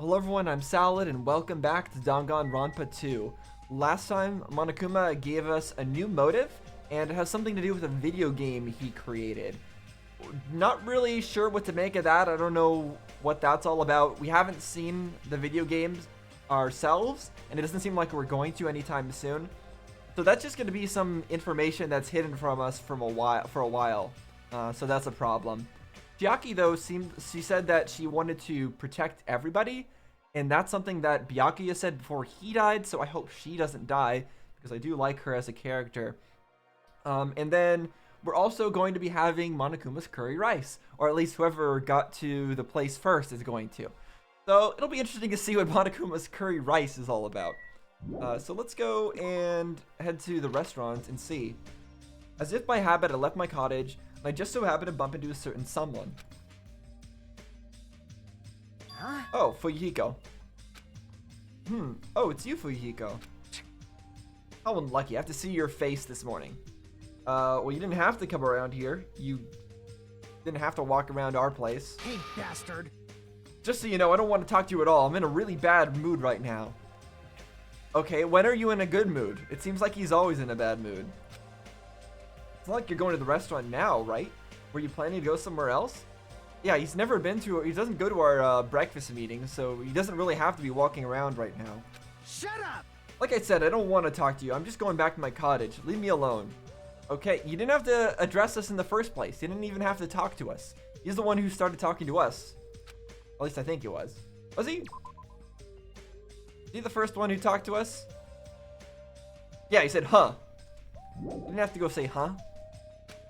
Hello everyone, I'm Salad and welcome back to Danganronpa 2. Last time, Monokuma gave us a new motive and it has something to do with a video game he created. Not really sure what to make of that. I don't know what that's all about. We haven't seen the video games ourselves and it doesn't seem like we're going to anytime soon. So that's just going to be some information that's hidden from us for a while. So that's a problem. Chiaki, though, she said that she wanted to protect everybody, and that's something that Byakuya said before he died, so I hope she doesn't die, because I do like her as a character. And then we're also going to be having Monokuma's curry rice, or at least whoever got to the place first is going to. So it'll be interesting to see what Monokuma's curry rice is all about. So let's go and head to the restaurant and see. As if by habit, I left my cottage, and I just so happened to bump into a certain someone. Huh? Oh, Fuyuhiko. Oh, it's you, Fuyuhiko. How unlucky. I have to see your face this morning. Well, you didn't have to come around here. You didn't have to walk around our place. Hey, bastard. Just so you know, I don't want to talk to you at all. I'm in a really bad mood right now. Okay, when are you in a good mood? It seems like he's always in a bad mood. It's not like you're going to the restaurant now, right? Were you planning to go somewhere else? Yeah, he doesn't go to our breakfast meeting, so he doesn't really have to be walking around right now. Shut up! Like I said, I don't want to talk to you. I'm just going back to my cottage. Leave me alone. Okay, you didn't have to address us in the first place. You didn't even have to talk to us. He's the one who started talking to us. At least I think he was. Was he? Is he the first one who talked to us? Yeah, he said, huh. You didn't have to go say, huh?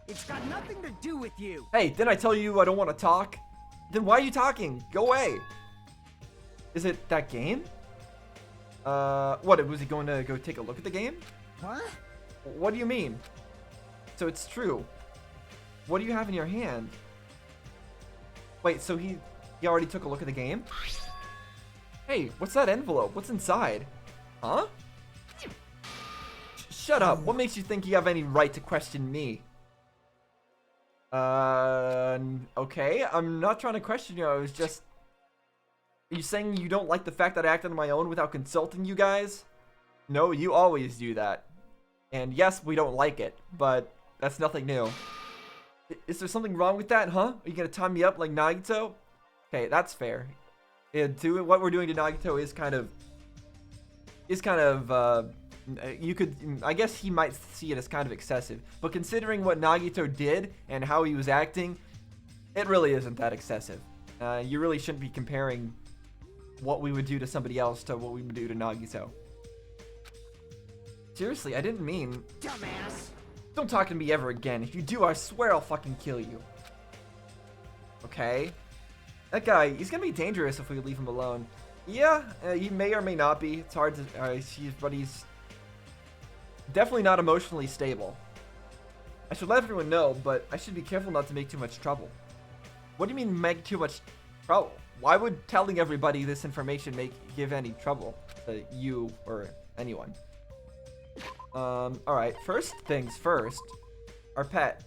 It's got nothing to do with you. Hey, didn't I tell you I don't want to talk? Then why are you talking? Go away. Is it that game? What, was he going to go take a look at the game? What? What do you mean? So it's true. What do you have in your hand? Wait, so he already took a look at the game? Hey, what's that envelope? What's inside? Huh? Shut up. What makes you think you have any right to question me? Okay. I'm not trying to question you. I was just... Are you saying you don't like the fact that I acted on my own without consulting you guys? No, you always do that. And yes, we don't like it, but that's nothing new. Is there something wrong with that, huh? Are you gonna tie me up like Nagito? Okay, that's fair. And what we're doing to Nagito is kind of... I guess he might see it as kind of excessive, but considering what Nagito did and how he was acting, it really isn't that excessive. You really shouldn't be comparing what we would do to somebody else to what we would do to Nagito. Seriously, I didn't mean... Dumbass! Don't talk to me ever again. If you do, I swear I'll fucking kill you. Okay? That guy, he's gonna be dangerous if we leave him alone. Yeah, he may or may not be. It's hard to... but he's... definitely not emotionally stable. I should let everyone know, but I should be careful not to make too much trouble. What do you mean make too much trouble? Why would telling everybody this information give any trouble to you or anyone? Alright, first things first. Our pet.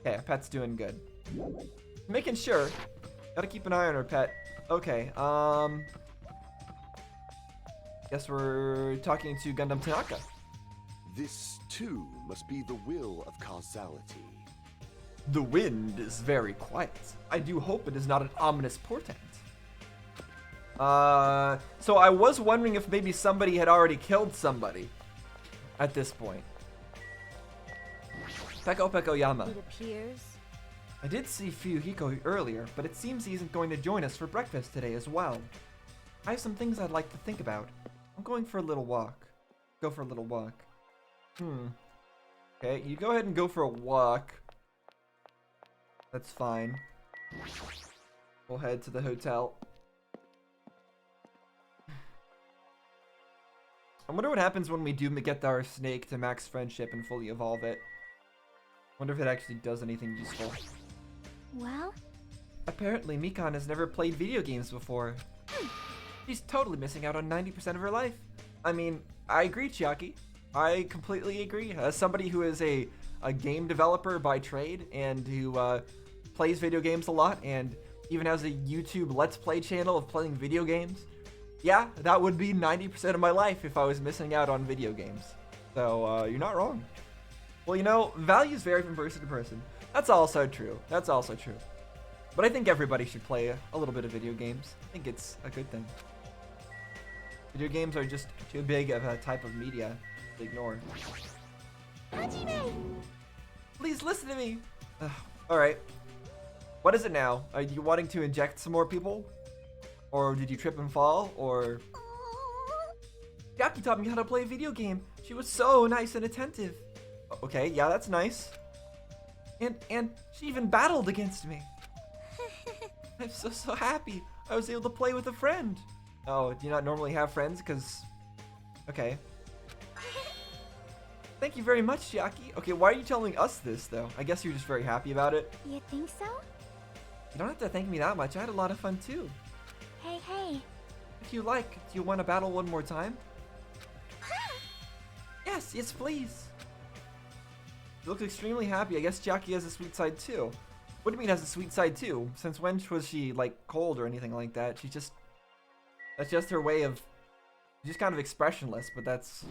Okay, our pet's doing good. Making sure. Gotta keep an eye on our pet. Okay, guess we're talking to Gundam Tanaka. This, too, must be the will of causality. The wind is very quiet. I do hope it is not an ominous portent. So I was wondering if maybe somebody had already killed somebody at this point. Peko Yama. It appears. I did see Fuyuhiko earlier, but it seems he isn't going to join us for breakfast today as well. I have some things I'd like to think about. I'm going for a little walk. Go for a little walk. Okay, you go ahead and go for a walk. That's fine. We'll head to the hotel. I wonder what happens when we do get our snake to max friendship and fully evolve it. Wonder if it actually does anything useful. Well? Apparently, Mikan has never played video games before. She's totally missing out on 90% of her life. I mean, I agree, Chiaki. I completely agree. As somebody who is a game developer by trade and who plays video games a lot and even has a YouTube Let's Play channel of playing video games. Yeah, that would be 90% of my life if I was missing out on video games. So, you're not wrong. Well, you know, values vary from person to person. That's also true. That's also true. But I think everybody should play a little bit of video games. I think it's a good thing. Video games are just too big of a type of media to ignore. Hajime! Please listen to me. Alright. What is it now? Are you wanting to inject some more people? Or did you trip and fall? Or... Yaki taught me how to play a video game. She was so nice and attentive. Okay, yeah, that's nice. And she even battled against me. I'm so happy. I was able to play with a friend. Oh, do you not normally have friends? Because... Okay. Thank you very much, Chiaki. Okay, why are you telling us this, though? I guess you're just very happy about it. You think so? You don't have to thank me that much. I had a lot of fun, too. Hey. If you like, do you want to battle one more time? Yes, please. You look extremely happy. I guess Chiaki has a sweet side, too. What do you mean has a sweet side, too? Since when was she, like, cold or anything like that? She's just... That's just her way of... Just kind of expressionless, but that's...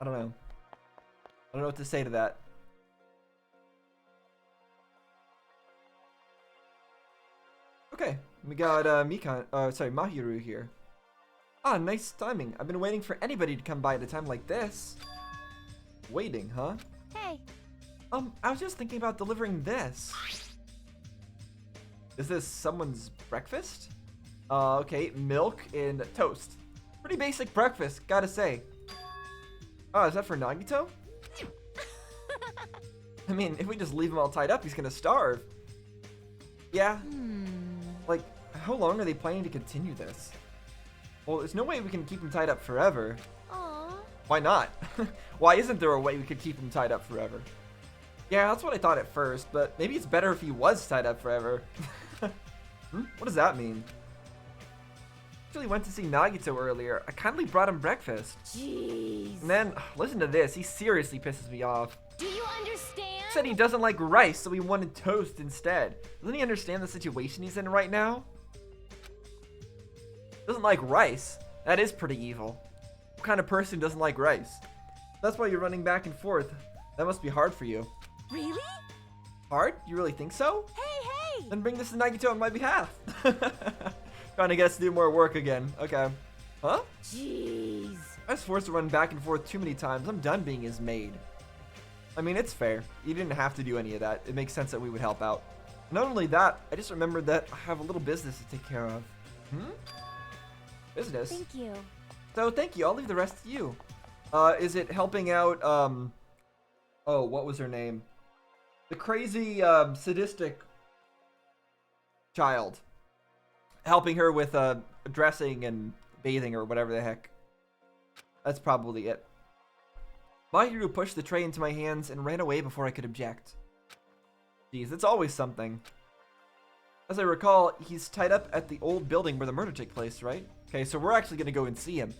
I don't know. I don't know what to say to that. Okay, we got Mahiru here. Ah, nice timing. I've been waiting for anybody to come by at a time like this. Waiting, huh? Hey. I was just thinking about delivering this. Is this someone's breakfast? Okay, milk and toast. Pretty basic breakfast, gotta say. Oh, is that for Nagito? I mean, if we just leave him all tied up, he's gonna starve. Yeah. Like, how long are they planning to continue this? Well, there's no way we can keep him tied up forever. Aww. Why not? Why isn't there a way we could keep him tied up forever? Yeah, that's what I thought at first, but maybe it's better if he was tied up forever. What does that mean? Actually went to see Nagito earlier. I kindly brought him breakfast. Jeez. And then, listen to this. He seriously pisses me off. Do you understand? Said he doesn't like rice, so he wanted toast instead. Doesn't he understand the situation he's in right now? Doesn't like rice. That is pretty evil. What kind of person doesn't like rice? That's why you're running back and forth. That must be hard for you. Really? Hard? You really think so? Hey! Then bring this to Nagito on my behalf. Trying to get us to do more work again. Okay. Huh? Jeez. I was forced to run back and forth too many times. I'm done being his maid. I mean, it's fair. You didn't have to do any of that. It makes sense that we would help out. Not only that, I just remembered that I have a little business to take care of. Business? Thank you. So thank you. I'll leave the rest to you. Is it helping out, oh, what was her name? The crazy, sadistic child. Helping her with, dressing and bathing or whatever the heck. That's probably it. Mahiru pushed the tray into my hands and ran away before I could object. Jeez, it's always something. As I recall, he's tied up at the old building where the murder took place, right? Okay, so we're actually gonna go and see him.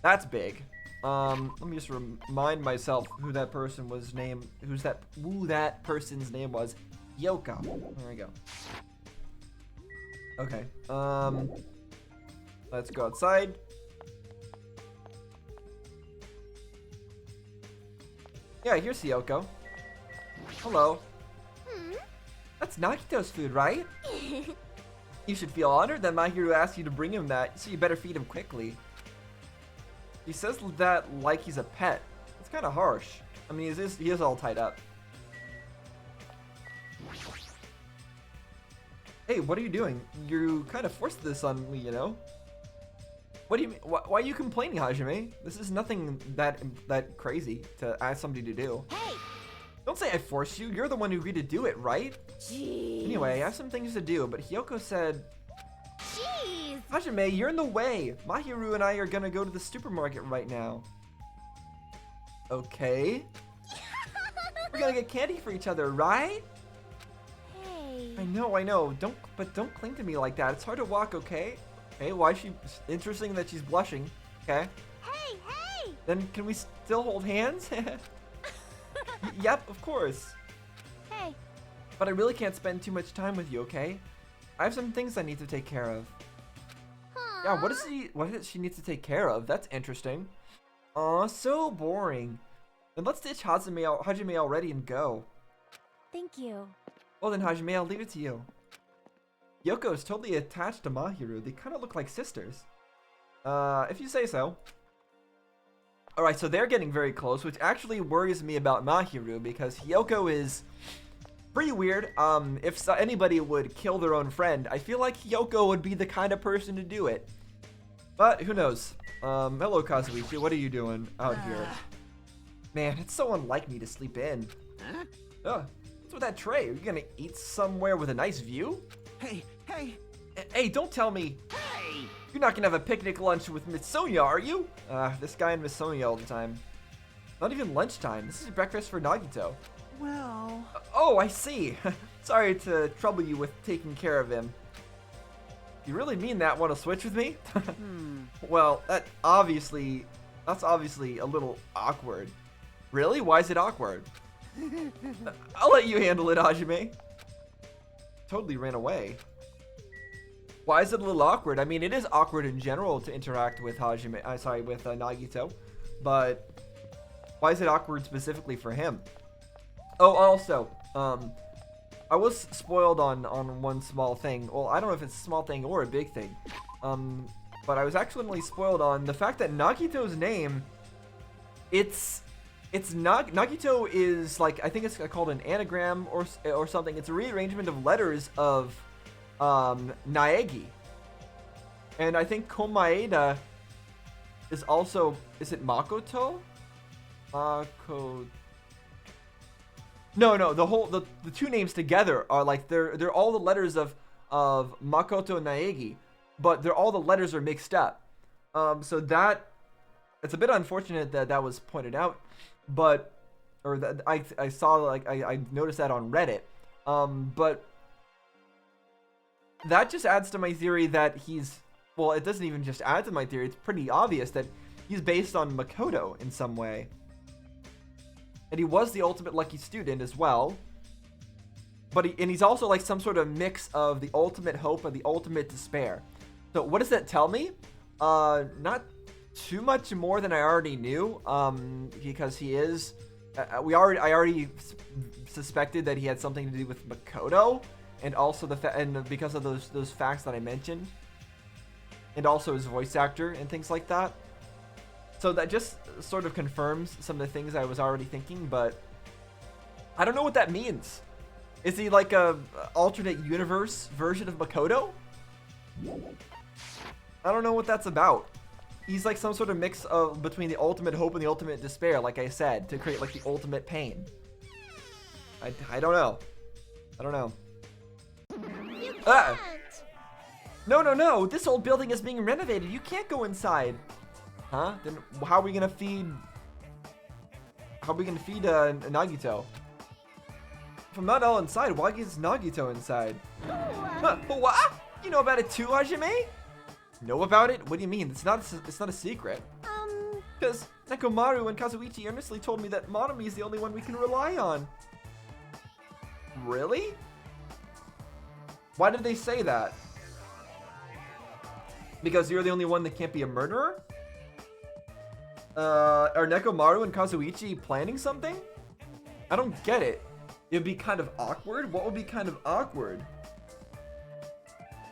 That's big. Let me just remind myself who that person was named. Who that person's name was. Yoko. There we go. Okay. Let's go outside. Yeah, here's Yoko. Hello. That's Nagito's food, right? You should feel honored that Mahiru asked you to bring him that, so you better feed him quickly. He says that like he's a pet. It's kind of harsh. I mean, he is all tied up. Hey, what are you doing? You kind of forced this on me, you know? What do you mean? Why are you complaining, Hajime? This is nothing that crazy to ask somebody to do. Hey! Don't say I forced you. You're the one who agreed to do it, right? Jeez. Anyway, I have some things to do, but Hyoko said... Jeez! Hajime, you're in the way. Mahiru and I are gonna go to the supermarket right now. Okay. We're gonna get candy for each other, right? Hey. I know. Don't cling to me like that. It's hard to walk, okay? Okay, why is she... Interesting that she's blushing. Okay. Hey! Then can we still hold hands? Yep, of course. Hey. But I really can't spend too much time with you, okay? I have some things I need to take care of. Huh? Yeah, what does she need to take care of? That's interesting. Aw, so boring. Then let's ditch Hajime already and go. Thank you. Well then, Hajime, I'll leave it to you. Yoko is totally attached to Mahiru. They kind of look like sisters. If you say so. Alright, so they're getting very close, which actually worries me about Mahiru because Yoko is pretty weird. If anybody would kill their own friend, I feel like Yoko would be the kind of person to do it. But who knows? Hello Kazuichi, what are you doing out here? Man, it's so unlike me to sleep in. Huh? What's with that tray? Are you gonna eat somewhere with a nice view? Hey, hey, Hey, don't tell me hey! you're not gonna have a picnic lunch with Miss Sonia, are you? This guy and Miss Sonia all the time. Not even lunchtime. This is breakfast for Nagito. Well... Oh, I see. Sorry to trouble you with taking care of him. You really mean that? Want to switch with me? Well, that's obviously a little awkward. Really? Why is it awkward? I'll let you handle it, Hajime. Totally ran away. Why is it a little awkward? I mean, it is awkward in general to interact with with Nagito, but why is it awkward specifically for him? Oh, also, I was spoiled on one small thing. Well, I don't know if it's a small thing or a big thing. But I was accidentally spoiled on the fact that Nagito's name, Nagito is like, I think it's called an anagram or something. It's a rearrangement of letters of Naegi. And I think Komaeda is also, is it Makoto? No, the two names together are like they're all the letters of Makoto Naegi, but all the letters are mixed up. So that it's a bit unfortunate that was pointed out, but that I saw, like I noticed that on Reddit. But that just adds to my theory that well, it doesn't even just add to my theory. It's pretty obvious that he's based on Makoto in some way. And he was the ultimate lucky student as well. But he's also like some sort of mix of the ultimate hope and the ultimate despair. So what does that tell me? Not too much more than I already knew. Because he is, I already suspected that he had something to do with Makoto, and also because of those facts that I mentioned, and also his voice actor and things like that. So that just sort of confirms some of the things I was already thinking, but I don't know what that means. Is he like a alternate universe version of Makoto? I don't know what that's about. He's like some sort of mix of between the ultimate hope and the ultimate despair, like I said, to create like the ultimate pain. I don't know. I don't know. You can't. No. This old building is being renovated. You can't go inside. Huh? Then how are we gonna feed Nagito? If I'm not all inside, why is Nagito inside? Huh, what? You know about it too, Hajime? Know about it? What do you mean? It's not a secret. Because Nekomaru and Kazuichi earnestly told me that Monami is the only one we can rely on. Really? Why did they say that? Because you're the only one that can't be a murderer? Are Nekomaru and Kazuichi planning something? I don't get it. It'd be kind of awkward? What would be kind of awkward?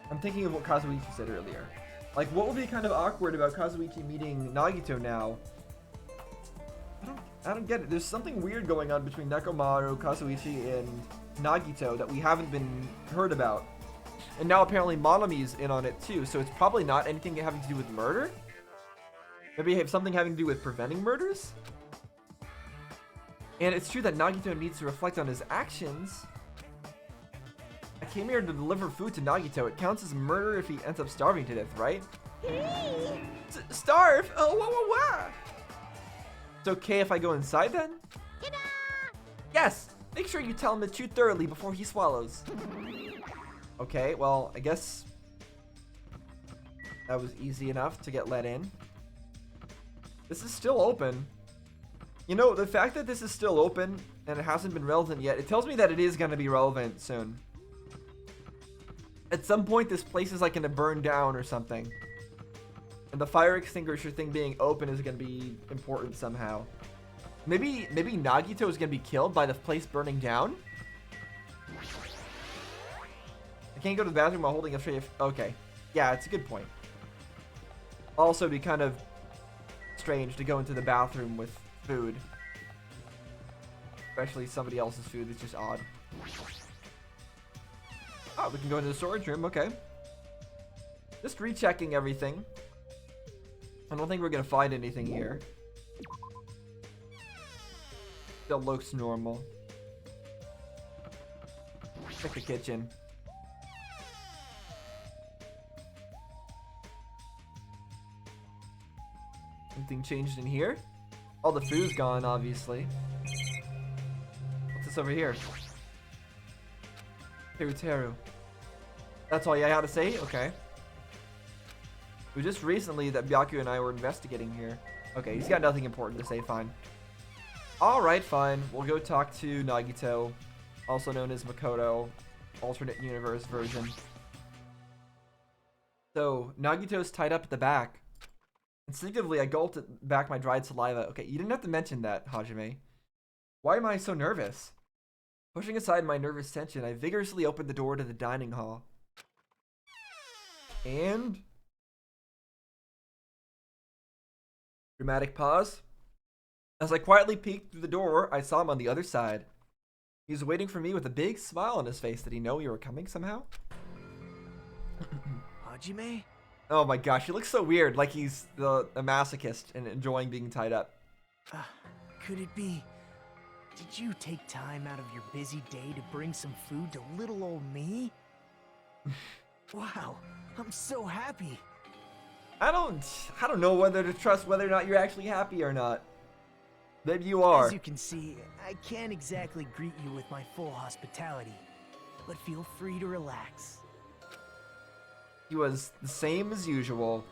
I'm thinking of what Kazuichi said earlier. Like, what would be kind of awkward about Kazuichi meeting Nagito now? I don't get it. There's something weird going on between Nekomaru, Kazuichi, and Nagito that we haven't been heard about. And now apparently Monami's in on it too, so it's probably not anything having to do with murder? Maybe have something having to do with preventing murders? And it's true that Nagito needs to reflect on his actions. I came here to deliver food to Nagito. It counts as murder if he ends up starving to death, right? Starve? Oh, wah. It's okay if I go inside then? Ta-da! Yes! Make sure you tell him to chew thoroughly before he swallows. Okay, well, I guess that was easy enough to get let in. This is still open. You know, the fact that this is still open and it hasn't been relevant yet, it tells me that it is going to be relevant soon. At some point, this place is like gonna burn down or something. And the fire extinguisher thing being open is gonna be important somehow. Maybe Nagito is gonna be killed by the place burning down? I can't go to the bathroom while holding a tray of... Okay. Yeah, it's a good point. Also, it'd be kind of strange to go into the bathroom with food. Especially somebody else's food. It's just odd. Oh, we can go into the storage room. Okay. Just rechecking everything. I don't think we're going to find anything here. Still looks normal. Check the kitchen. Anything changed in here? All the food's gone, obviously. What's this over here? Teru. That's all you had to say? Okay. It was just recently that Byaku and I were investigating here. Okay, he's got nothing important to say, fine. Alright, fine. We'll go talk to Nagito, also known as Makoto, alternate universe version. So, Nagito's tied up at the back. Instinctively, I gulped back my dried saliva. Okay, you didn't have to mention that, Hajime. Why am I so nervous? Pushing aside my nervous tension, I vigorously opened the door to the dining hall. And... dramatic pause. As I quietly peeked through the door, I saw him on the other side. He was waiting for me with a big smile on his face. Did he know we were coming somehow? Hajime? Oh my gosh, he looks so weird, like he's a masochist and enjoying being tied up. Could it be... Did you take time out of your busy day to bring some food to little old me? Wow, I'm so happy. I don't know whether to trust whether or not you're actually happy or not. Maybe you are. As you can see, I can't exactly greet you with my full hospitality, but feel free to relax. He was the same as usual.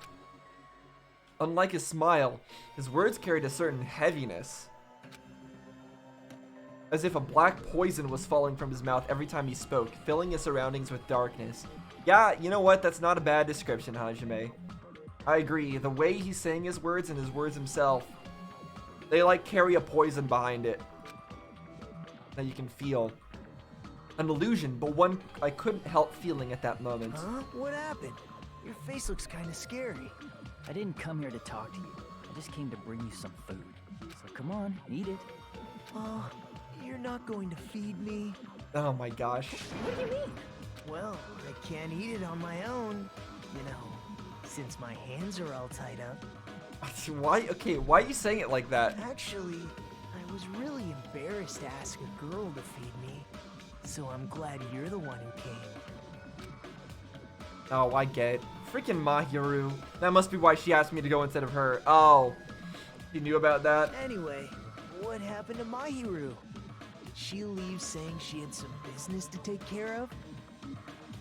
Unlike his smile, his words carried a certain heaviness. As if a black poison was falling from his mouth every time he spoke, filling his surroundings with darkness. Yeah, you know what? That's not a bad description, Hajime. I agree. The way he's saying his words and his words himself, they like carry a poison behind it that you can feel. An illusion, but one I couldn't help feeling at that moment. Huh? What happened? Your face looks kind of scary. I didn't come here to talk to you. I just came to bring you some food. So come on, eat it. Oh, you're not going to feed me? Oh my gosh. What do you mean? Well, I can't eat it on my own, you know, since my hands are all tied up. Why? Okay, why are you saying it like that? Actually, I was really embarrassed to ask a girl to feed me, so I'm glad you're the one who came. Oh, I get it. Freaking Mahiru. That must be why she asked me to go instead of her. Oh, you knew about that? Anyway, what happened to Mahiru? Did she leave saying she had some business to take care of?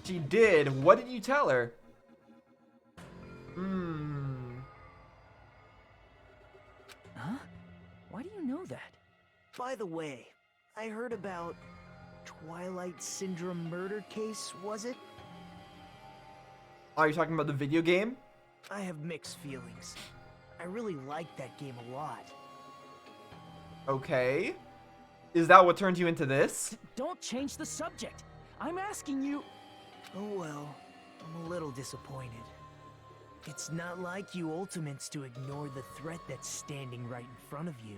She did. What did you tell her? Huh? Why do you know that? By the way, I heard about Twilight Syndrome murder case, was it? Are you talking about the video game? I have mixed feelings. I really liked that game a lot. Okay. Is that what turned you into this? Don't change the subject. I'm asking you. Oh well, I'm a little disappointed. It's not like you Ultimates to ignore the threat that's standing right in front of you.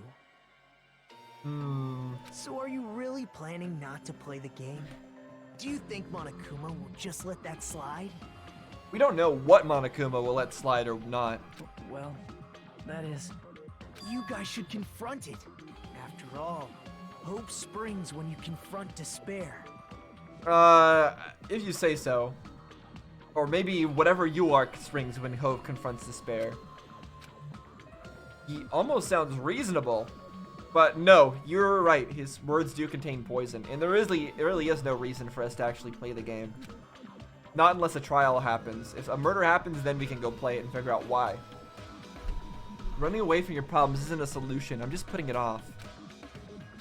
So are you really planning not to play the game? Do you think Monokuma will just let that slide? We don't know what Monokuma will let slide or not. Well, that is... You guys should confront it. After all, hope springs when you confront despair. If you say so. Or maybe whatever you are springs when hope confronts despair. He almost sounds reasonable. But no, you're right. His words do contain poison. And there really is no reason for us to actually play the game. Not unless a trial happens. If a murder happens, then we can go play it and figure out why. Running away from your problems isn't a solution. I'm just putting it off.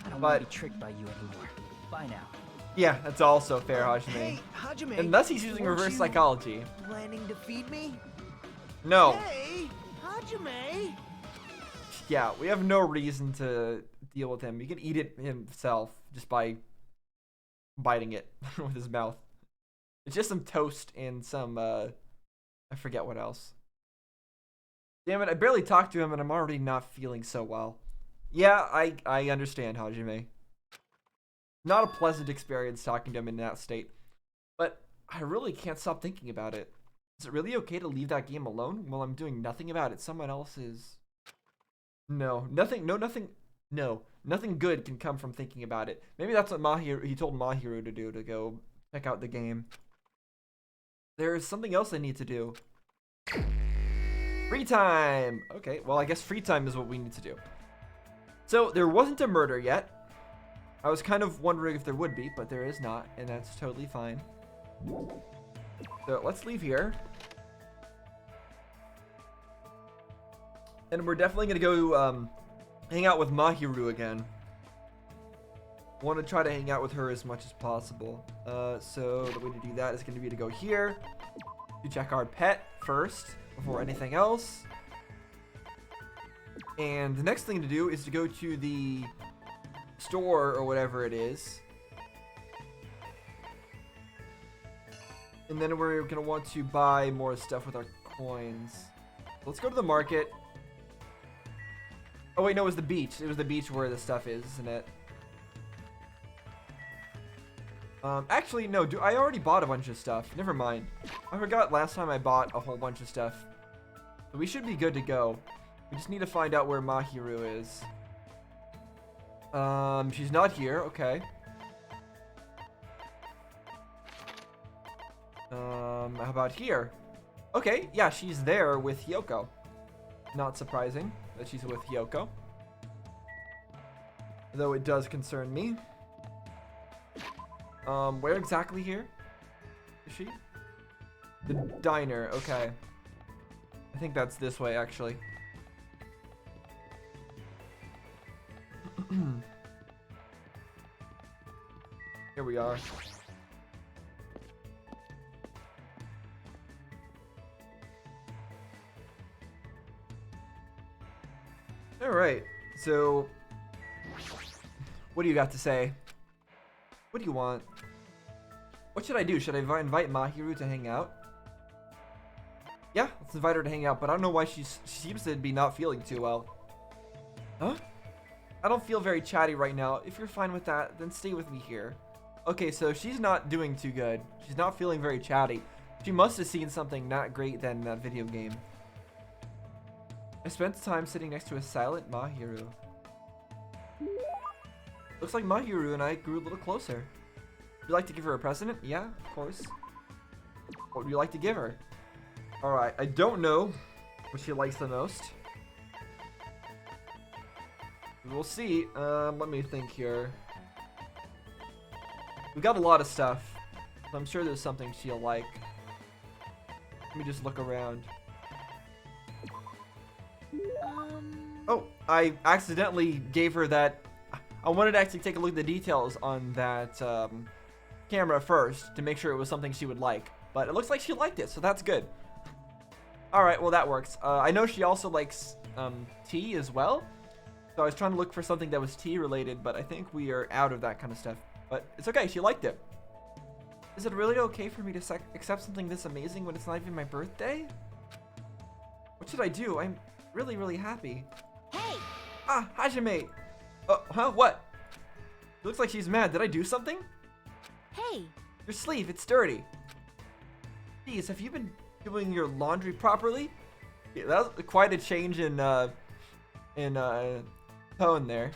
I don't want to be tricked by you anymore. Bye now. Yeah, that's also fair, Hajime. Hey, Hajime. Unless he's using weren't reverse you psychology. Planning to feed me? No. Hey, Hajime. Yeah, we have no reason to deal with him. He can eat it himself just by biting it with his mouth. It's just some toast and some, I forget what else. Damn it, I barely talked to him and I'm already not feeling so well. Yeah, I understand, Hajime. Not a pleasant experience talking to him in that state. But I really can't stop thinking about it. Is it really okay to leave that game alone while I'm doing nothing about it? Someone else is... No, nothing good can come from thinking about it. Maybe that's what he told Mahiru to do, to go check out the game. There's something else I need to do. Free time! Okay, well, I guess free time is what we need to do. So, there wasn't a murder yet. I was kind of wondering if there would be, but there is not, and that's totally fine. So, let's leave here. And we're definitely going to go hang out with Mahiru again. Want to try to hang out with her as much as possible. So the way to do that is going to be to go here. To check our pet first before anything else. And the next thing to do is to go to the store or whatever it is. And then we're going to want to buy more stuff with our coins. Let's go to the market. Oh wait, no, it was the beach. It was the beach where the stuff is, isn't it? Actually, no, I already bought a bunch of stuff. Never mind. I forgot last time I bought a whole bunch of stuff. So we should be good to go. We just need to find out where Mahiru is. She's not here. Okay. How about here? Okay, yeah, she's there with Hyoko. Not surprising that she's with Hyoko. Though it does concern me. Where exactly here is she? The diner, okay. I think that's this way, actually. Here we are. Alright, so... what do you got to say? What do you want? What should I do? Should I invite Mahiru to hang out? Yeah, let's invite her to hang out, but I don't know why she seems to be not feeling too well. Huh? I don't feel very chatty right now. If you're fine with that, then stay with me here. Okay, so she's not doing too good. She's not feeling very chatty. She must have seen something not great then in that video game. I spent time sitting next to a silent Mahiru. Looks like Mahiru and I grew a little closer. Would you like to give her a present? Yeah, of course. What would you like to give her? Alright, I don't know what she likes the most. We'll see. Let me think here. We got a lot of stuff. So I'm sure there's something she'll like. Let me just look around. Oh, I accidentally gave her that. I wanted to actually take a look at the details on that camera first to make sure it was something she would like. But it looks like she liked it, so that's good. Alright, well that works. I know she also likes tea as well. So I was trying to look for something that was tea related, but I think we are out of that kind of stuff. But it's okay, she liked it. Is it really okay for me to accept something this amazing when it's not even my birthday? What should I do? I'm really, really happy. Hey! Ah, Hajime! Huh? What? It looks like she's mad. Did I do something? Hey! Your sleeve, it's dirty. Geez, have you been doing your laundry properly? Yeah, that was quite a change in tone there.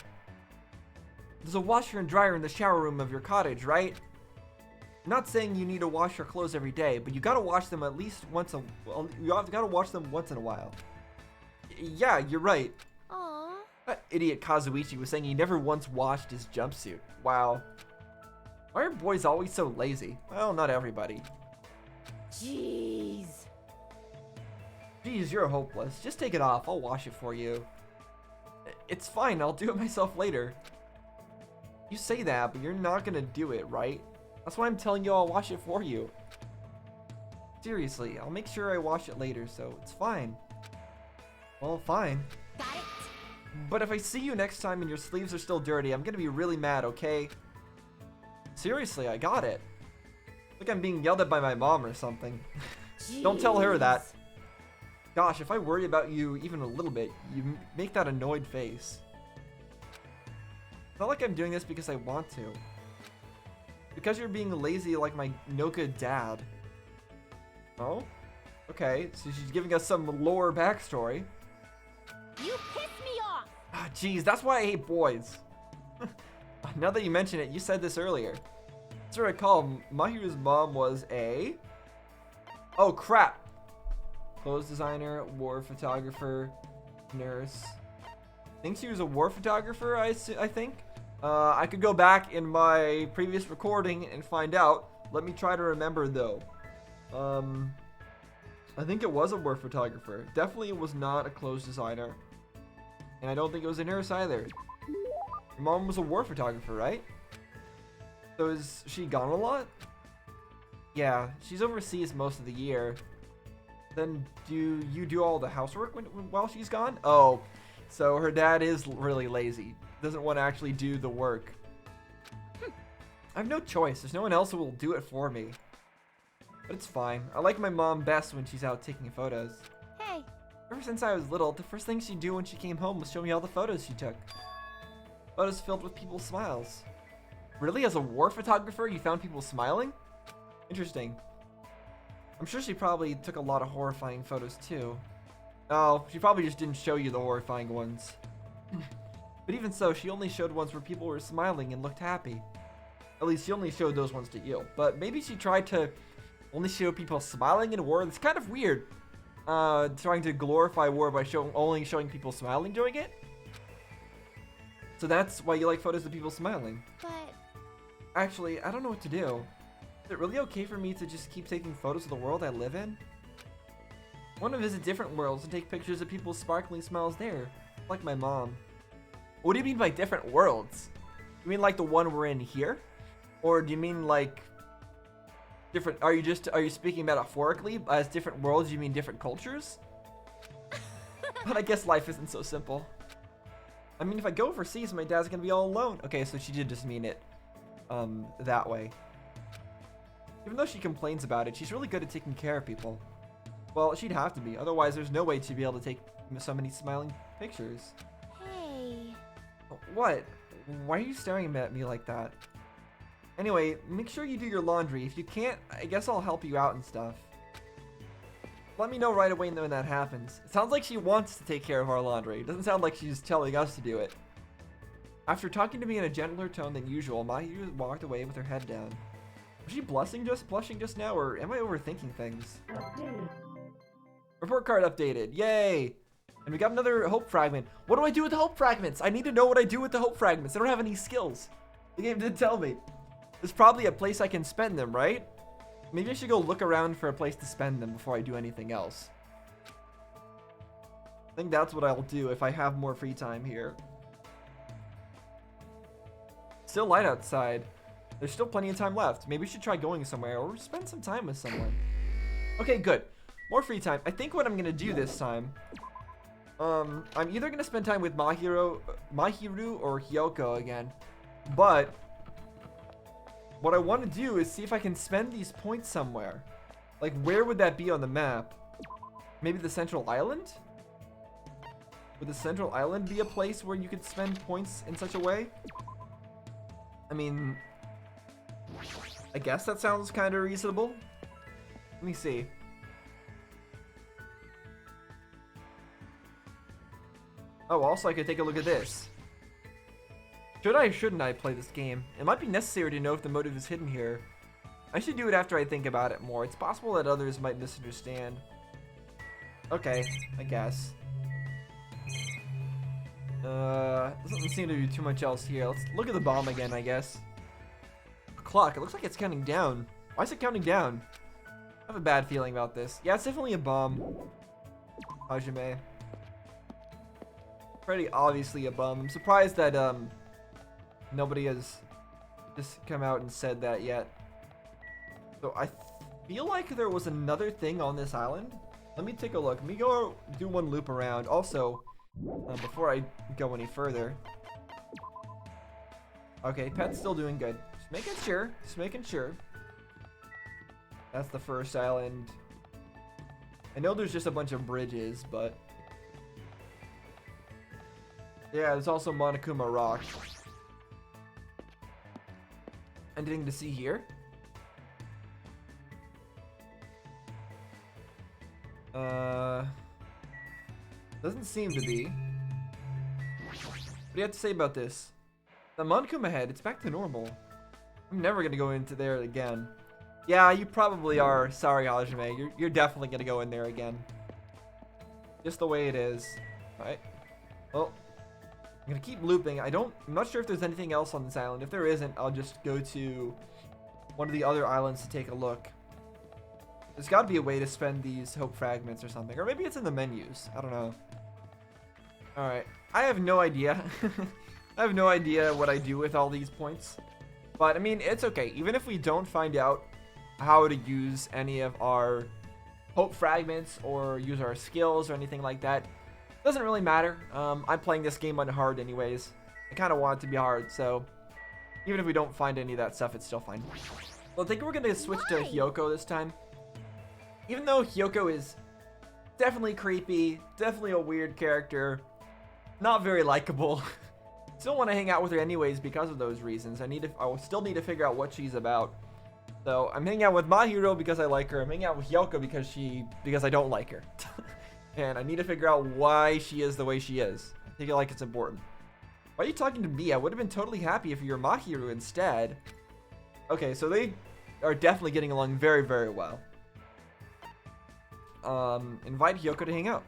There's a washer and dryer in the shower room of your cottage, right? I'm not saying you need to wash your clothes every day, but you gotta wash them at least once gotta wash them once in a while. Yeah, you're right. Aww. That idiot Kazuichi was saying he never once washed his jumpsuit. Wow. Why are boys always so lazy? Well, not everybody. Jeez. Geez, you're hopeless. Just take it off. I'll wash it for you. It's fine. I'll do it myself later. You say that, but you're not gonna do it, right? That's why I'm telling you I'll watch it for you. Seriously, I'll make sure I watch it later, so it's fine. Well, fine. Got it? But if I see you next time and your sleeves are still dirty, I'm gonna be really mad, okay? Seriously, I got it. Like I'm being yelled at by my mom or something. Don't tell her that. Jeez. Gosh, if I worry about you even a little bit, you make that annoyed face. It's not like I'm doing this because I want to. Because you're being lazy like my no good dad. Oh? Okay, so she's giving us some lore backstory. You piss me off! Ah, jeez, that's why I hate boys. Now that you mention it, you said this earlier. As I recall, Mahiru's mom was a... Oh, crap. Clothes designer, war photographer, nurse. I think she was a war photographer, I think. I could go back in my previous recording and find out. Let me try to remember, though. I think it was a war photographer. Definitely it was not a clothes designer. And I don't think it was a nurse either. Your mom was a war photographer, right? So is she gone a lot? Yeah, she's overseas most of the year. Then do you do all the housework while she's gone? Oh, so her dad is really lazy. Doesn't want to actually do the work. I have no choice. There's no one else who will do it for me. But it's fine. I like my mom best when she's out taking photos. Hey, Ever since I was little, the first thing she'd do when she came home was show me all the photos she took. Photos filled with people's smiles. Really? As a war photographer, you found people smiling? Interesting. I'm sure she probably took a lot of horrifying photos too. Oh, she probably just didn't show you the horrifying ones. But even so, she only showed ones where people were smiling and looked happy. At least she only showed those ones to you. But maybe she tried to only show people smiling in war. It's kind of weird. Trying to glorify war by only showing people smiling doing it. So that's why you like photos of people smiling. but Actually, I don't know what to do. Is it really okay for me to just keep taking photos of the world I live in? I want to visit different worlds and take pictures of people's sparkling smiles there, like my mom. What do you mean by different worlds? You mean like the one we're in here? Or do you mean like different, are you speaking metaphorically? As different worlds, you mean different cultures? But I guess life isn't so simple. I mean, if I go overseas, my dad's gonna be all alone. Okay, so she did just mean it that way. Even though she complains about it, she's really good at taking care of people. Well, she'd have to be, otherwise there's no way she'd be able to take so many smiling pictures. hey. What? Why are you staring at me like that? Anyway, make sure you do your laundry. If you can't, I guess I'll help you out and stuff. Let me know right away when that happens. It sounds like she wants to take care of our laundry. It doesn't sound like she's telling us to do it. After talking to me in a gentler tone than usual, Mahiru walked away with her head down. Was she blushing just now, or am I overthinking things? Report card updated. Yay! And we got another hope fragment. What do I do with the hope fragments? I need to know what I do with the hope fragments. I don't have any skills. The game didn't tell me. There's probably a place I can spend them, right? Maybe I should go look around for a place to spend them before I do anything else. I think that's what I'll do if I have more free time here. Still light outside. There's still plenty of time left. Maybe we should try going somewhere or spend some time with someone. Okay, good. More free time. I think what I'm gonna do this time, I'm either gonna spend time with Mahiru or Hyoko again, but what I want to do is see if I can spend these points somewhere. Like, where would that be on the map? Maybe the Central Island? Would the Central Island be a place where you could spend points in such a way? I mean, I guess that sounds kind of reasonable. Let me see. Oh, also I could take a look at this. Should I or shouldn't I play this game? It might be necessary to know if the motive is hidden here. I should do it after I think about it more. It's possible that others might misunderstand. Okay, I guess. Doesn't seem to be too much else here. Let's look at the bomb again, I guess. A clock. It looks like it's counting down. Why is it counting down? I have a bad feeling about this. Yeah, it's definitely a bomb. Hajime. Pretty obviously a bomb. I'm surprised that Nobody has just come out and said that yet. So I feel like there was another thing on this island. Let me take a look. Let me go do one loop around. Also, before I go any further. Okay, pet's still doing good. Just making sure. Just making sure. That's the first island. I know there's just a bunch of bridges, but... yeah, there's also Monokuma Rock. Anything to see here? Doesn't seem to be. What do you have to say about this? The Monokuma head, it's back to normal. I'm never gonna go into there again. Yeah, you probably are. Sorry, Hajime. You're definitely gonna go in there again. Just the way it is. Alright. Well, I'm gonna keep looping. I'm not sure if there's anything else on this island. If there isn't, I'll just go to one of the other islands to take a look. There's gotta be a way to spend these hope fragments or something. Or maybe it's in the menus. I don't know. Alright. I have no idea. I have no idea what I do with all these points. But, I mean, it's okay. Even if we don't find out how to use any of our hope fragments or use our skills or anything like that, doesn't really matter. I'm playing this game on hard anyways. I kind of want it to be hard, so even if we don't find any of that stuff, it's still fine. Well, I think we're going to switch to Hyoko this time. Even though Hyoko is definitely creepy, definitely a weird character, not very likable. Still want to hang out with her anyways because of those reasons. I will still need to figure out what she's about. So I'm hanging out with Mahiro because I like her. I'm hanging out with Hyoko because I don't like her. And I need to figure out why she is the way she is. I feel like it's important. Why are you talking to me? I would have been totally happy if you're Mahiro instead. Okay, so they are definitely getting along very, very well. Invite Hyoko to hang out.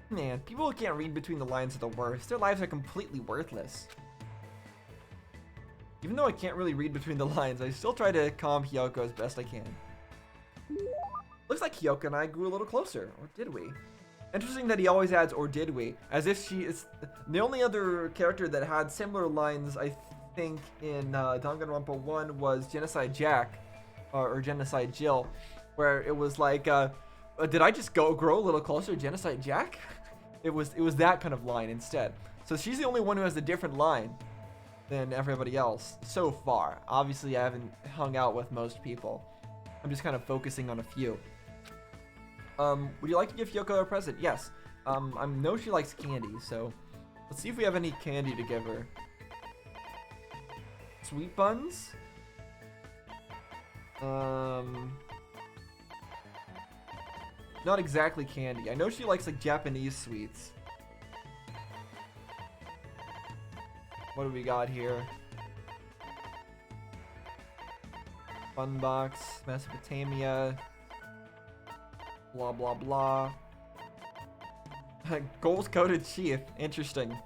Man, people who can't read between the lines are the worst. Their lives are completely worthless. Even though I can't really read between the lines, I still try to calm Hyoko as best I can. Looks like Hyoko and I grew a little closer, or did we? Interesting that he always adds, or did we? As if she is... The only other character that had similar lines, I think, in Danganronpa 1 was Genocide Jack, or Genocide Jill, where it was like, did I just grow a little closer, Genocide Jack? It was that kind of line instead. So she's the only one who has a different line than everybody else so far. Obviously, I haven't hung out with most people. I'm just kind of focusing on a few. Would you like to give Hyoko a present? Yes. I know she likes candy, so let's see if we have any candy to give her. Sweet buns? Not exactly candy. I know she likes like Japanese sweets. What do we got here? Fun box, Mesopotamia. Blah blah blah. Gold coated sheath. Interesting.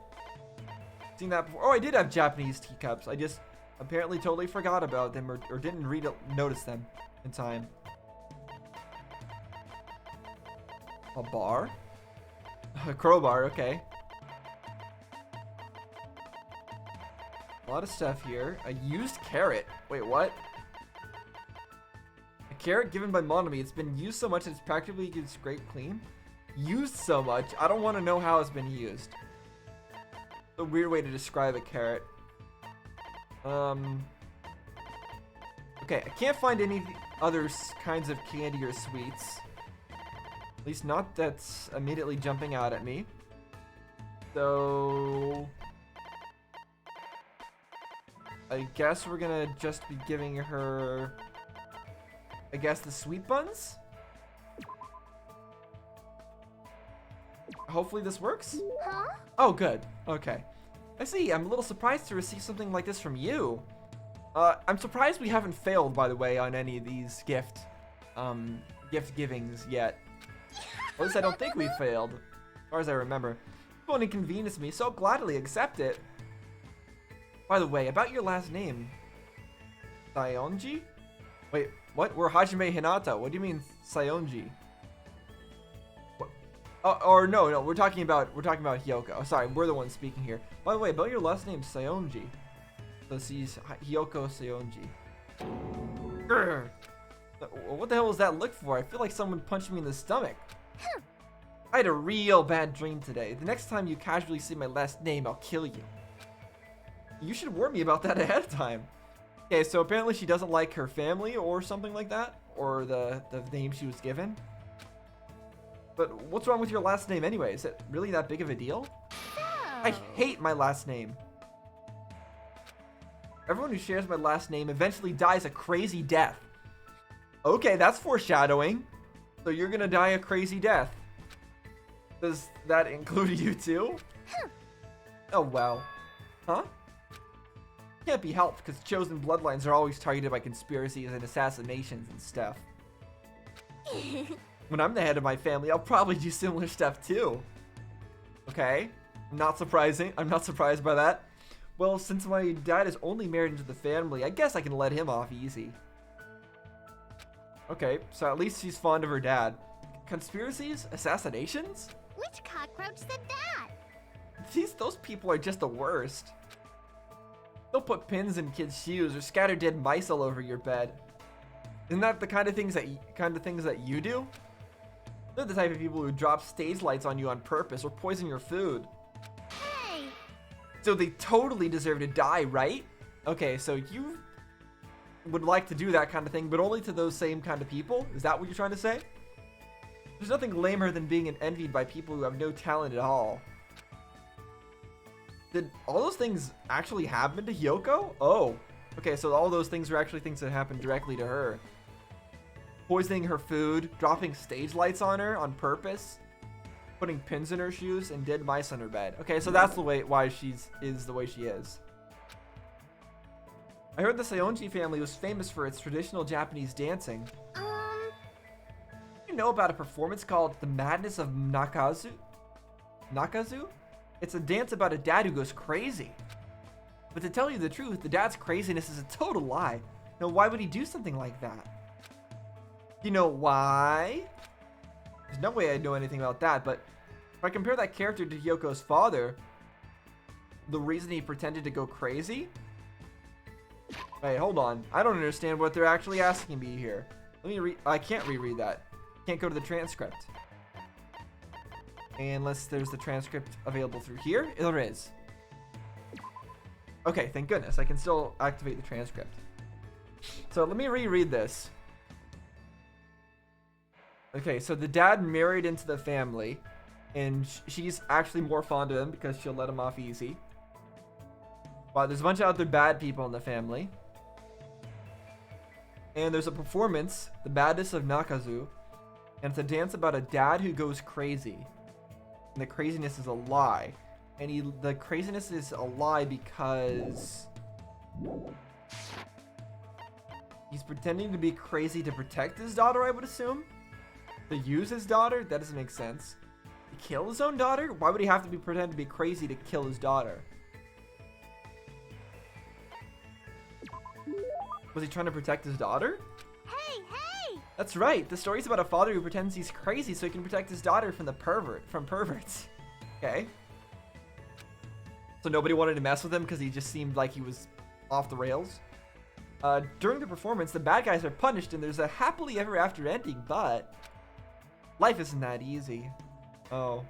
Seen that before. Oh, I did have Japanese teacups. I just apparently totally forgot about them or didn't notice them in time. A bar? A crowbar, okay. A lot of stuff here. A used carrot. Wait, what? A carrot given by Monami. It's been used so much that it's practically scraped clean. Used so much. I don't want to know how it's been used. A weird way to describe a carrot. Okay, I can't find any other kinds of candy or sweets. At least not that's immediately jumping out at me. So I guess we're gonna just be giving her, I guess, the sweet buns? Hopefully this works? Huh? Oh, good. Okay. I see. I'm a little surprised to receive something like this from you. I'm surprised we haven't failed, by the way, on any of these gift givings yet. At least I don't think we failed, as far as I remember. It won't inconvenience me, so gladly accept it. By the way, about your last name. Sayonji? Wait, what? We're Hajime Hinata. What do you mean Sayonji? What? Or no, we're talking about Hyoko. Oh, sorry, we're the ones speaking here. By the way, about your last name, Sayonji. So she's Hyoko Seonji. Grr. What the hell was that look for? I feel like someone punched me in the stomach. I had a real bad dream today. The next time you casually say my last name, I'll kill you. You should warn me about that ahead of time. Okay, so apparently she doesn't like her family or something like that, or the name she was given. But what's wrong with your last name anyway? Is it really that big of a deal? I hate my last name. Everyone who shares my last name eventually dies a crazy death. Okay, that's foreshadowing. So you're gonna die a crazy death. Does that include you too? Oh wow. Huh? Can't be helped because chosen bloodlines are always targeted by conspiracies and assassinations and stuff. When I'm the head of my family, I'll probably do similar stuff too. Okay, not surprising. I'm not surprised by that. Well, since my dad is only married into the family, I guess I can let him off easy. Okay, so at least she's fond of her dad. Conspiracies? Assassinations? Which cockroach said that? Those people are just the worst. They'll put pins in kids' shoes or scatter dead mice all over your bed. Isn't that the kind of things that you do? They're the type of people who drop stage lights on you on purpose or poison your food. Hey! So they totally deserve to die, right? Okay, so you would like to do that kind of thing, but only to those same kind of people? Is that what you're trying to say? There's nothing lamer than being envied by people who have no talent at all. Did all those things actually happen to Hyoko? Oh, okay, so all those things are actually things that happened directly to her. Poisoning her food, dropping stage lights on her on purpose, putting pins in her shoes, and dead mice on her bed. Okay, so that's the way why she's the way she is. I heard the Seonji family was famous for its traditional Japanese dancing. You know about a performance called The Madness of Nakazu? Nakazu? It's a dance about a dad who goes crazy. But to tell you the truth, the dad's craziness is a total lie. Now, why would he do something like that? You know why? There's no way I'd know anything about that, but if I compare that character to Hyoko's father, the reason he pretended to go crazy? Wait, hold on. I don't understand what they're actually asking me here. Let me read. I can't reread that. Can't go to the transcript. Unless there's the transcript available through here. There is. Okay, thank goodness. I can still activate the transcript. So let me reread this. Okay, so the dad married into the family, and she's actually more fond of him because she'll let him off easy. But there's a bunch of other bad people in the family. And there's a performance, The Madness of Nakazu, and it's a dance about a dad who goes crazy. And the craziness is a lie. And the craziness is a lie because he's pretending to be crazy to protect his daughter, I would assume. To use his daughter? That doesn't make sense. To kill his own daughter? Why would he have to pretend to be crazy to kill his daughter? Was he trying to protect his daughter? Hey, hey! That's right. The story's about a father who pretends he's crazy so he can protect his daughter from perverts. Okay. So nobody wanted to mess with him because he just seemed like he was off the rails. During the performance, the bad guys are punished and there's a happily ever after ending, but life isn't that easy. Oh.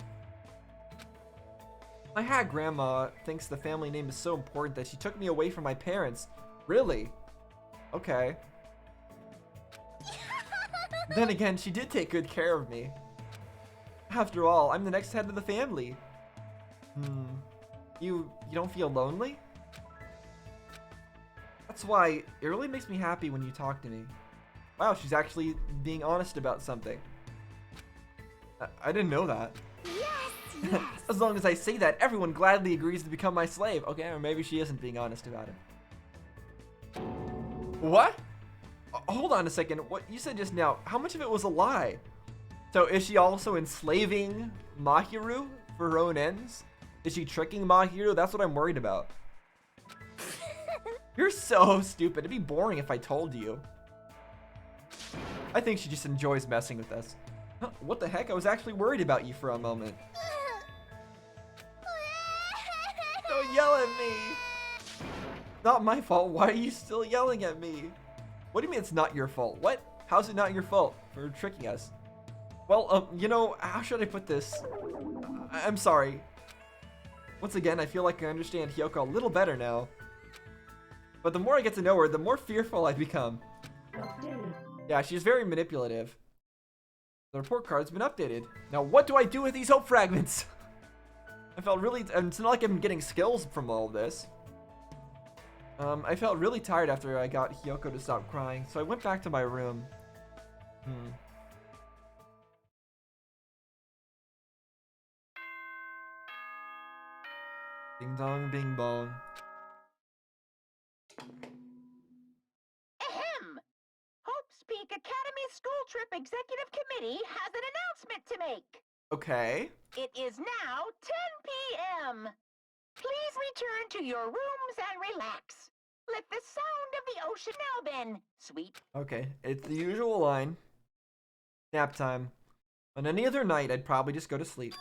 My hat grandma thinks the family name is so important that she took me away from my parents. Really? Okay. Then again, she did take good care of me. After all, I'm the next head of the family. You don't feel lonely? That's why it really makes me happy when you talk to me. Wow, she's actually being honest about something. I didn't know that. Yes, yes! As long as I say that, everyone gladly agrees to become my slave. Okay, or maybe she isn't being honest about it. What? Hold on a second. What you said just now, how much of it was a lie? So is she also enslaving Mahiru for her own ends? Is she tricking Mahiru? That's what I'm worried about. You're so stupid. It'd be boring if I told you. I think she just enjoys messing with us. Huh, what the heck? I was actually worried about you for a moment. Don't yell at me. Not my fault. Why are you still yelling at me? What do you mean it's not your fault? What? How's it not your fault for tricking us? Well, you know, how should I put this? I'm sorry. Once again, I feel like I understand Hyoko a little better now. But the more I get to know her, the more fearful I become. Yeah, she's very manipulative. The report card's been updated. Now, what do I do with these hope fragments? I felt really... It's not like I'm getting skills from all of this. I felt really tired after I got Hyoko to stop crying, so I went back to my room. Ding dong, bing bong. Ahem! Hope's Peak Academy School Trip Executive Committee has an announcement to make. Okay. It is now 10 p.m. Please return to your rooms and relax. Let the sound of the ocean now then, sweet. Okay, it's the usual line. Nap time. On any other night, I'd probably just go to sleep.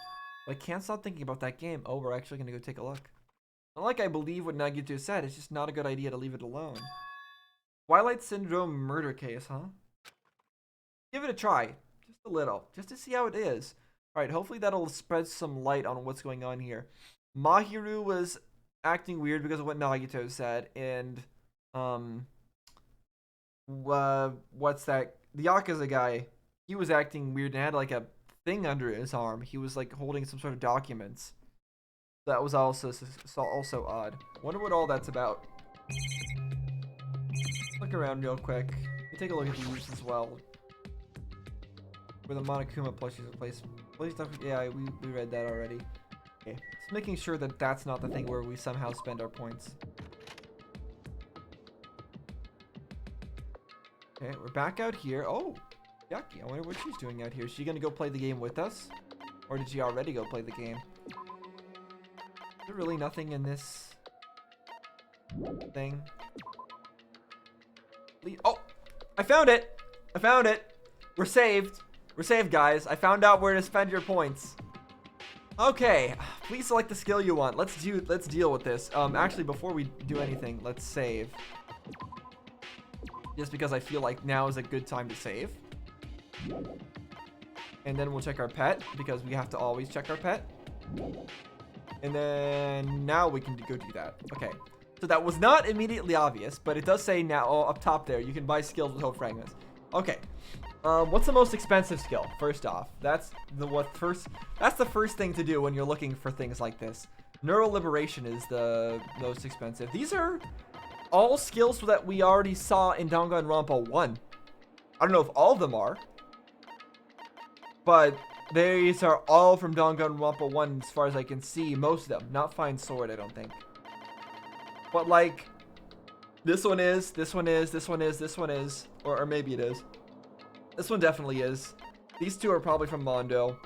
But I can't stop thinking about that game. Oh, we're actually gonna go take a look. Not like I believe what Nagito said, it's just not a good idea to leave it alone. Twilight Syndrome murder case, huh? Give it a try. Just a little. Just to see how it is. Alright, hopefully that'll spread some light on what's going on here. Mahiru was acting weird because of what Nagito said, and what's that? The Yakuza guy, he was acting weird and had like a thing under his arm. He was like holding some sort of documents. That was also odd. Wonder what all that's about. Look around real quick. Let me take a look at these as well. Where the Monokuma plushies are placed. Yeah, we read that already. Okay, just making sure that that's not the thing where we somehow spend our points. Okay, we're back out here. Oh, Yaki, I wonder what she's doing out here. Is she gonna go play the game with us? Or did she already go play the game? Is there really nothing in this thing? Oh, I found it! I found it! We're saved. We're saved, guys. I found out where to spend your points. Okay, please select the skill you want. Let's deal with this. Actually, before we do anything, let's save. Just because I feel like now is a good time to save. And then we'll check our pet, because we have to always check our pet. And then now we can go do that. Okay, so that was not immediately obvious, but it does say now up top there, you can buy skills with hope fragments. Okay. What's the most expensive skill? First off, that's the first thing to do when you're looking for things like this. Neural liberation is the most expensive. These are all skills that we already saw in Danganronpa 1. I don't know if all of them are, but these are all from Danganronpa 1 as far as I can see. Most of them, not Fine Sword, I don't think. But like, this one is, this one is, this one is, this one is, or maybe it is. This one definitely is. These two are probably from Mondo.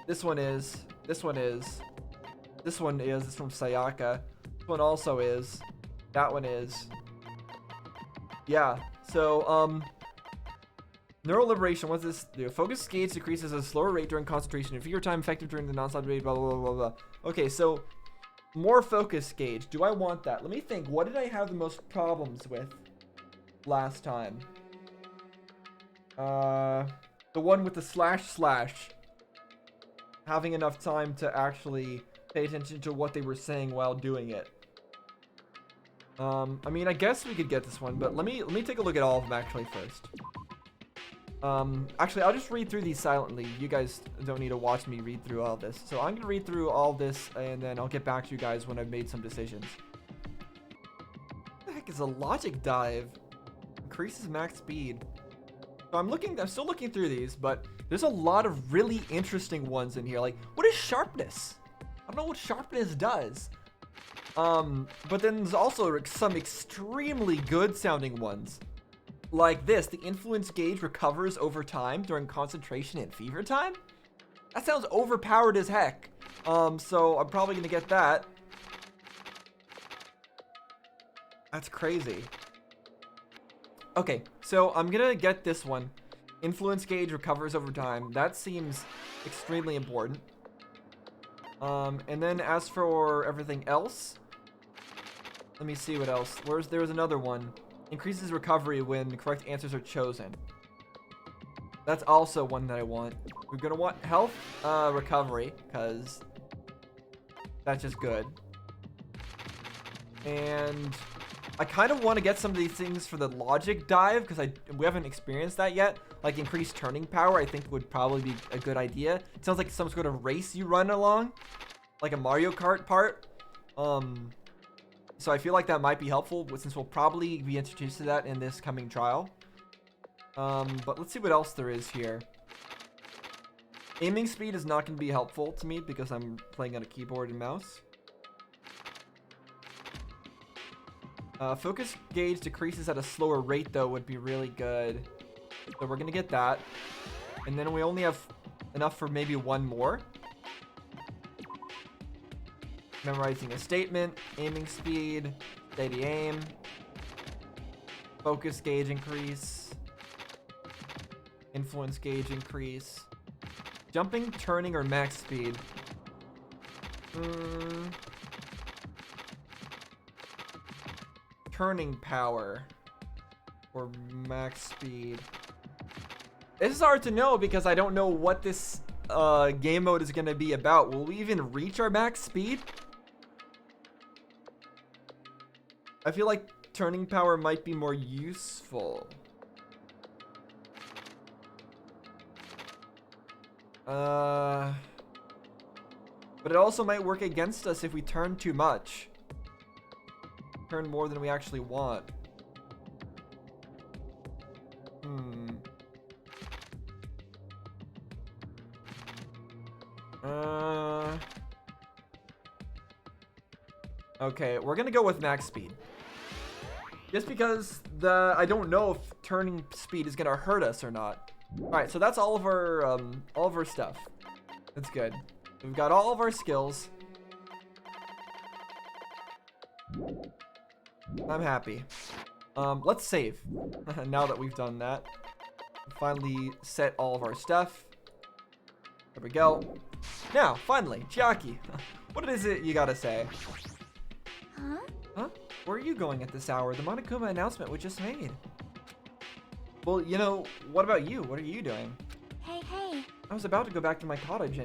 This one is. This one is. This one is. It's from Sayaka. This one also is. That one is. Yeah. So, neural liberation. What's this do? Focus gauge decreases at a slower rate during concentration. If your time effective during the non-stop rate, blah, blah, blah, blah, blah. Okay, so more focus gauge. Do I want that? Let me think. What did I have the most problems with last time? The one with the // having enough time to actually pay attention to what they were saying while doing it. I mean, I guess we could get this one, but let me take a look at all of them actually first. Actually, I'll just read through these silently. You guys don't need to watch me read through all this. So I'm gonna read through all this, and then I'll get back to you guys when I've made some decisions. What the heck is a logic dive? Increases max speed. So I'm still looking through these, but there's a lot of really interesting ones in here. Like, what is sharpness? I don't know what sharpness does. But then there's also some extremely good sounding ones. Like this, the influence gauge recovers over time during concentration and fever time? That sounds overpowered as heck. So I'm probably gonna get that. That's crazy. Okay, so I'm gonna get this one. Influence gauge recovers over time. That seems extremely important. And then as for everything else, Let me see what else. There was another one. Increases recovery when correct answers are chosen. That's also one that I want. We're gonna want health recovery, because that's just good. And I kind of want to get some of these things for the logic dive, because we haven't experienced that yet. Like increased turning power, I think would probably be a good idea. It sounds like some sort of race you run along, like a Mario Kart part. So I feel like that might be helpful, since we'll probably be introduced to that in this coming trial. But let's see what else there is here. Aiming speed is not going to be helpful to me because I'm playing on a keyboard and mouse. Focus gauge decreases at a slower rate, though, would be really good. So we're going to get that. And then we only have enough for maybe one more. Memorizing a statement, aiming speed, steady aim, focus gauge increase, influence gauge increase, jumping, turning, or max speed. Turning power or max speed. This is hard to know because I don't know what this game mode is going to be about. Will we even reach our max speed? I feel like turning power might be more useful. But it also might work against us if we turn too much. Turn more than we actually want. Okay, we're gonna go with max speed. Just because I don't know if turning speed is gonna hurt us or not. All right, so that's all of our stuff. That's good. We've got all of our skills. I'm happy. Let's save. Now that we've done that, finally set all of our stuff. There we go. Now, finally, Jackie, what is it you gotta say? Huh? Huh? Where are you going at this hour? The Monokuma announcement was just made. Well, you know, what about you? What are you doing? Hey. I was about to go back to my cottage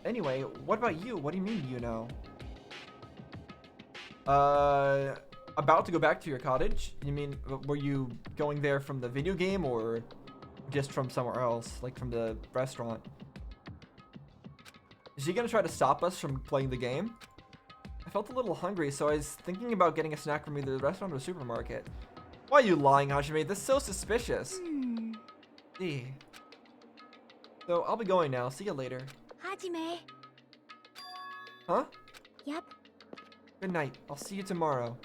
anyway. What about you? What do you mean, you know? About to go back to your cottage? You mean, were you going there from the video game or just from somewhere else, like from the restaurant? Is she gonna try to stop us from playing the game? I felt a little hungry, so I was thinking about getting a snack from either the restaurant or the supermarket. Why are you lying, Hajime? This is so suspicious. See. So, I'll be going now. See you later. Hajime. Huh? Yep. Good night. I'll see you tomorrow.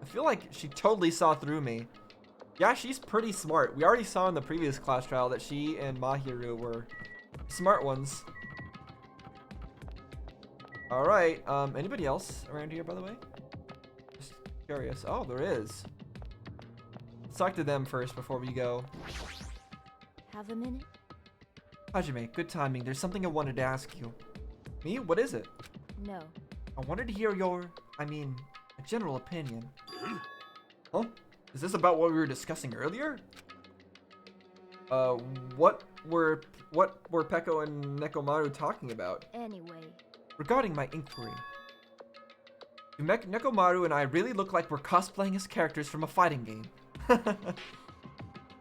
I feel like she totally saw through me. Yeah, she's pretty smart. We already saw in the previous class trial that she and Mahiru were smart ones. Alright, anybody else around here, by the way? Just curious. Oh, there is. Let's talk to them first before we go. Have a minute? Hajime, good timing. There's something I wanted to ask you. Me? What is it? No. I wanted to hear your, a general opinion. Huh? Is this about what we were discussing earlier? What were Peko and Nekomaru talking about? Anyway. Regarding my inquiry. Do Nekomaru and I really look like we're cosplaying as characters from a fighting game?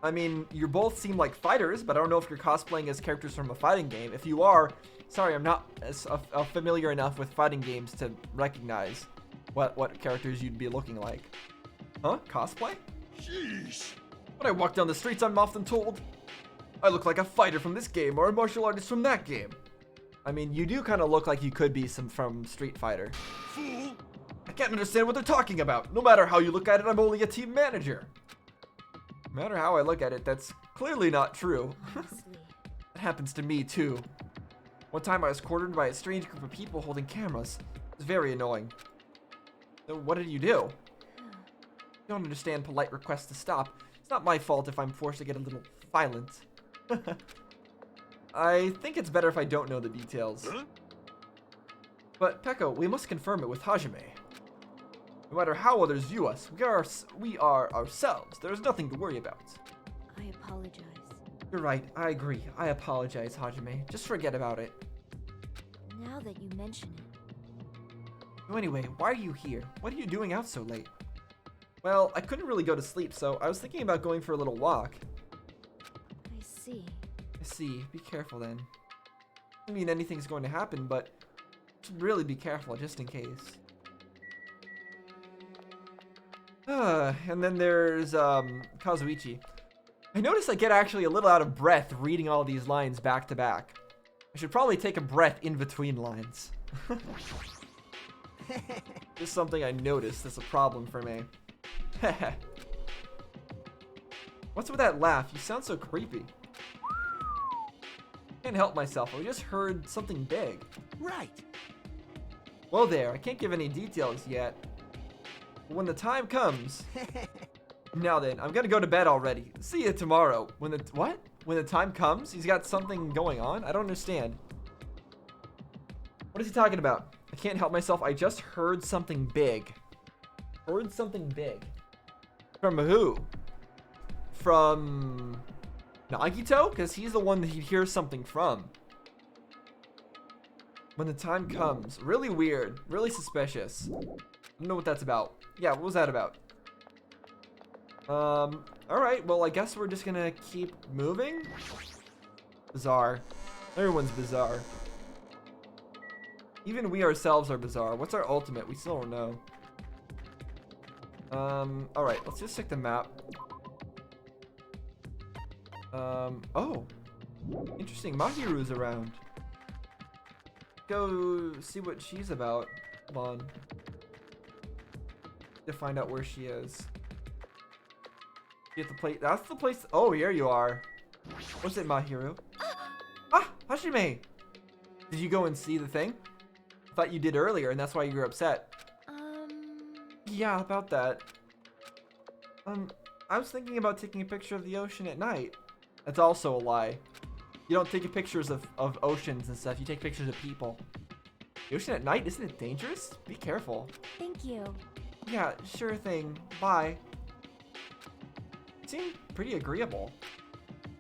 I mean, you both seem like fighters, but I don't know if you're cosplaying as characters from a fighting game. If you are, sorry, I'm not as familiar enough with fighting games to recognize what characters you'd be looking like. Huh? Cosplay? Sheesh. When I walk down the streets, I'm often told I look like a fighter from this game or a martial artist from that game. I mean, you do kind of look like you could be from Street Fighter. Fool. I can't understand what they're talking about. No matter how you look at it, I'm only a team manager. No matter how I look at it, that's clearly not true. Honestly. It happens to me too. One time I was cornered by a strange group of people holding cameras. It was very annoying. So what did you do? I don't understand polite requests to stop. It's not my fault if I'm forced to get a little violent. I think it's better if I don't know the details. Huh? But Peko, we must confirm it with Hajime. No matter how others view us, we are ourselves. There's nothing to worry about. I apologize. You're right. I agree. I apologize, Hajime. Just forget about it. Now that you mention it, So anyway, why are you here? What are you doing out so late? Well, I couldn't really go to sleep, so I was thinking about going for a little walk. I see. I see. Be careful then. I mean, anything's going to happen, but just really be careful just in case. And then there's Kazuichi. I noticed I get actually a little out of breath reading all these lines back to back. I should probably take a breath in between lines. Just something I noticed that's a problem for me. What's with that laugh? You sound so creepy. Can't help myself. I just heard something big. Right. Well there, I can't give any details yet. But when the time comes... Now then, I'm gonna go to bed already. See you tomorrow. When the time comes? He's got something going on? I don't understand. What is he talking about? I can't help myself. I just heard something big. Heard something big. From who? From Nagito? Because he's the one that he hears something from. When the time comes. Really weird. Really suspicious. I don't know what that's about. Yeah, what was that about? Alright, well, I guess we're just gonna keep moving. Bizarre. Everyone's bizarre. Even we ourselves are bizarre. What's our ultimate? We still don't know. Alright, let's just check the map. Oh. Interesting, Mahiru's around. Go see what she's about. Hold on. To find out where she is. You have to play. That's the place. Oh, here you are. What's it, Mahiru? Ah, Hajime! Did you go and see the thing? I thought you did earlier, and that's why you were upset. Yeah, about that. I was thinking about taking a picture of the ocean at night. That's also a lie. You don't take pictures of oceans and stuff. You take pictures of people. The ocean at night? Isn't it dangerous? Be careful. Thank you. Yeah, sure thing. Bye. Seemed pretty agreeable.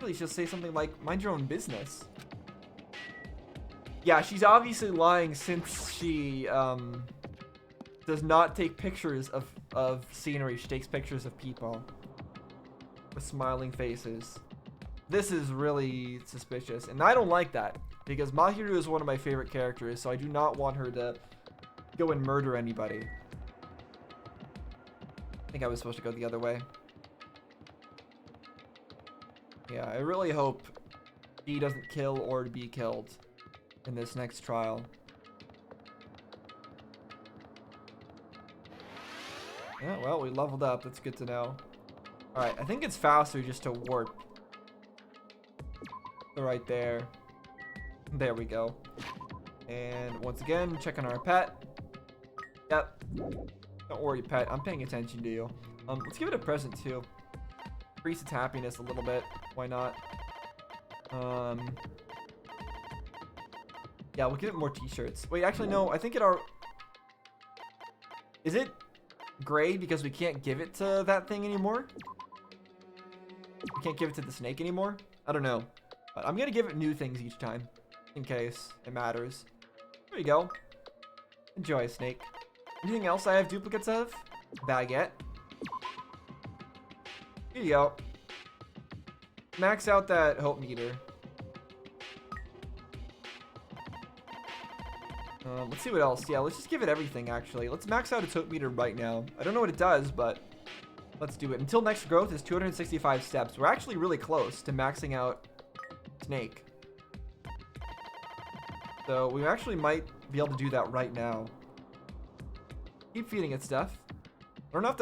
Really, she'll say something like, mind your own business. Yeah, she's obviously lying since she does not take pictures of scenery. She takes pictures of people with smiling faces. This is really suspicious, and I don't like that because Mahiru is one of my favorite characters, so I do not want her to go and murder anybody. I think I was supposed to go the other way. Yeah, I really hope he doesn't kill or be killed in this next trial. Yeah, well, we leveled up. That's good to know. Alright, I think it's faster just to warp. So right there. There we go. And once again, check on our pet. Yep. Don't worry, pet. I'm paying attention to you. Let's give it a present, too. Increase its happiness a little bit. Why not? Yeah, we'll give it more t-shirts. Wait, actually, no. I think it are... Is it gray because we can't give it to that thing anymore? We can't give it to the snake anymore? I don't know. But I'm gonna give it new things each time. In case it matters. There you go. Enjoy, snake. Anything else I have duplicates of? Baguette. Here you go. Max out that hope meter. Let's see what else. Yeah, let's just give it everything, actually. Let's max out its hope meter right now. I don't know what it does, but let's do it. Until next growth is 265 steps. We're actually really close to maxing out Snake. So we actually might be able to do that right now. Keep feeding it stuff. I don't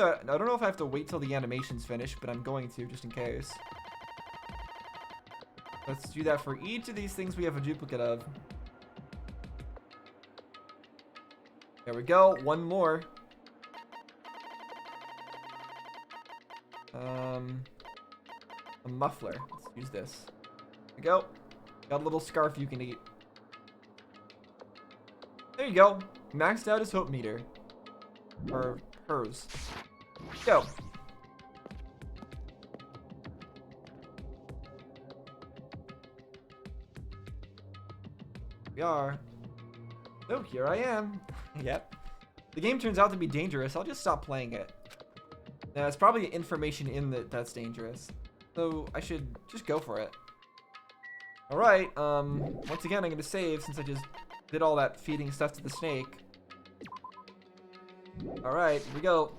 know if I have to wait till the animation's finished, but I'm going to just in case. Let's do that for each of these things we have a duplicate of. There we go. One more. A muffler. Let's use this. There we go. Got a little scarf you can eat. There you go. Maxed out his hope meter. Or Hers. Go. We are. Oh, here I am. Yep. The game turns out to be dangerous. I'll just stop playing it. Now, it's probably information in that's dangerous. So I should just go for it. Alright, once again, I'm gonna save since I just did all that feeding stuff to the snake. Alright, here we go.